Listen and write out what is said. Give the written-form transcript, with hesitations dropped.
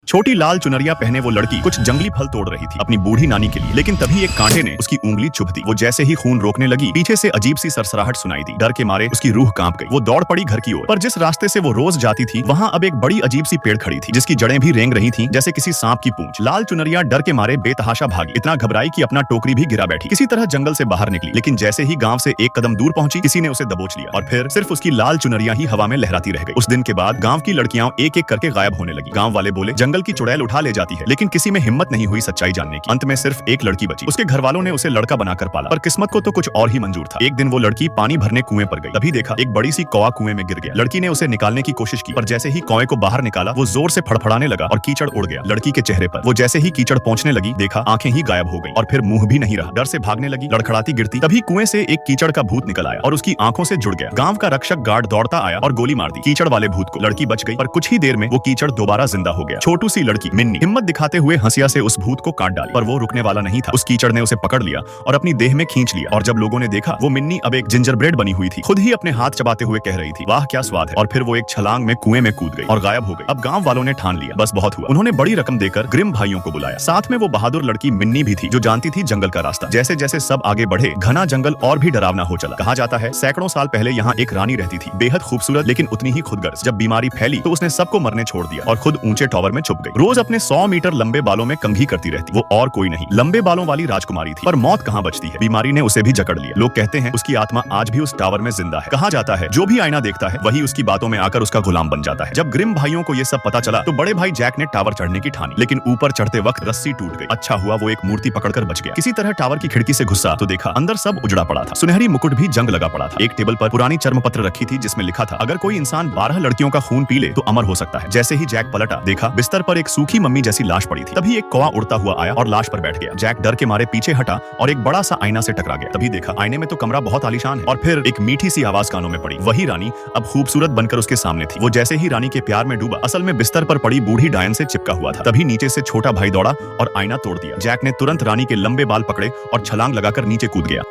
छोटी लाल चुनरिया पहने वो लड़की कुछ जंगली फल तोड़ रही थी अपनी बूढ़ी नानी के लिए, लेकिन तभी एक कांटे ने उसकी उंगली चुभ दी। वो जैसे ही खून रोकने लगी, पीछे से अजीब सी सरसराहट सुनाई दी। डर के मारे उसकी रूह कांप गई। वो दौड़ पड़ी घर की ओर, पर जिस रास्ते से वो रोज जाती थी वहाँ अब एक बड़ी अजीब सी पेड़ खड़ी थी, जिसकी जड़ें भी रेंग रही थी जैसे किसी सांप की पूंछ। लाल चुनरिया डर के मारे बेतहाशा भागी, इतना घबराई कि अपना टोकरी भी गिरा बैठी। किसी तरह जंगल से बाहर निकली, लेकिन जैसे ही गांव से एक कदम दूर पहुंची, किसी ने उसे दबोच लिया और फिर सिर्फ उसकी लाल चुनरिया ही हवा में लहराती रह गई। उस दिन के बाद गांव की लड़कियां एक एक करके गायब होने लगी। गांव वाले बोले जंगल की चुड़ैल उठा ले जाती है, लेकिन किसी में हिम्मत नहीं हुई सच्चाई जानने की। अंत में सिर्फ एक लड़की बची। उसके घर वालों ने उसे लड़का बनाकर पाला, पर किस्मत को तो कुछ और ही मंजूर था। एक दिन वो लड़की पानी भरने कुएं पर गई, तभी देखा एक बड़ी सी कौवा कुएं में गिर गया। लड़की ने उसे निकालने की कोशिश की, पर जैसे ही कौवे को बाहर निकाला वो जोर से फड़फड़ाने लगा और कीचड़ उड़ गया लड़की के चेहरे पर। वो जैसे ही कीचड़ पहुंचने लगी, देखा आंखें ही गायब हो गई और फिर मुंह भी नहीं रहा। डर से भागने लगी, लड़खड़ाती गिरती। तभी कुएं से एक कीचड़ का भूत निकल आया और उसकी आंखों से जुड़ गया। गांव का रक्षक गार्ड दौड़ता आया और गोली मार दी कीचड़ वाले भूत को। लड़की बच गई, पर कुछ ही देर में वो कीचड़ दोबारा जिंदा हो गया। छोटू सी लड़की मिन्नी हिम्मत दिखाते हुए हंसिया से उस भूत को काट डाली, पर वो रुकने वाला नहीं था। उस कीचड़ ने उसे पकड़ लिया और अपनी देह में खींच लिया। और जब लोगों ने देखा, वो मिन्नी अब एक जिंजर ब्रेड बनी हुई थी। खुद ही अपने हाथ चबाते हुए कह रही थी, वाह क्या स्वाद है। और फिर वो एक छलांग में कुएं में कूद गई और गायब हो गई। अब गांव वालों ने ठान लिया बस बहुत हुआ। उन्होंने बड़ी रकम देकर ग्रिम भाइयों को बुलाया। साथ में वो बहादुर लड़की मिन्नी भी थी, जो जानती थी जंगल का रास्ता। जैसे जैसे सब आगे बढ़े, घना जंगल और भी डरावना हो चला। कहा जाता है सैकड़ों साल पहले यहाँ एक रानी रहती थी, बेहद खूबसूरत लेकिन उतनी ही खुदगर्ज। जब बीमारी फैली तो उसने सबको मरने छोड़ दिया और खुद ऊंचे टावर में छुप गई। रोज अपने 100 मीटर लंबे बालों में कंघी करती रहती। वो और कोई नहीं, लंबे बालों वाली राजकुमारी थी। पर मौत कहाँ बचती है, बीमारी ने उसे भी जकड़ लिया। लोग कहते हैं उसकी आत्मा आज भी उस टावर में जिंदा है। कहा जाता है जो भी आईना देखता है वही उसकी बातों में आकर उसका गुलाम बन जाता है। जब ग्रिम भाइयों को ये सब पता चला तो बड़े भाई जैक ने टावर चढ़ने की ठानी, लेकिन ऊपर चढ़ते वक्त रस्सी टूट गई। अच्छा हुआ वो एक मूर्ति पकड़कर बच गया। किसी तरह टावर की खिड़की से घुसा तो देखा अंदर सब उजड़ा पड़ा था। सुनहरी मुकुट भी जंग लगा पड़ा था। एक टेबल पर पुरानी चर्म पत्र रखी थी, जिसमें लिखा था अगर कोई इंसान 12 लड़कियों का खून पी ले तो अमर हो सकता है। जैसे ही जैक पलटा, देखा बिस्तर पर एक सूखी मम्मी जैसी लाश पड़ी थी। तभी एक कौवा उड़ता हुआ आया और लाश पर बैठ गया। जैक डर के मारे पीछे हटा और एक बड़ा सा आईना से टकरा गया। तभी देखा आईने में तो कमरा बहुत आलीशान है। और फिर एक मीठी सी आवाज कानों में पड़ी। वही रानी अब खूबसूरत बनकर उसके सामने थी। वो जैसे ही रानी के प्यार में डूबा, असल में बिस्तर पर पड़ी बूढ़ी डायन से चिपका हुआ था। तभी नीचे से छोटा भाई दौड़ा और आईना तोड़ दिया। जैक ने तुरंत रानी के लंबे बाल पकड़े और छलांग लगाकर नीचे कूद गया।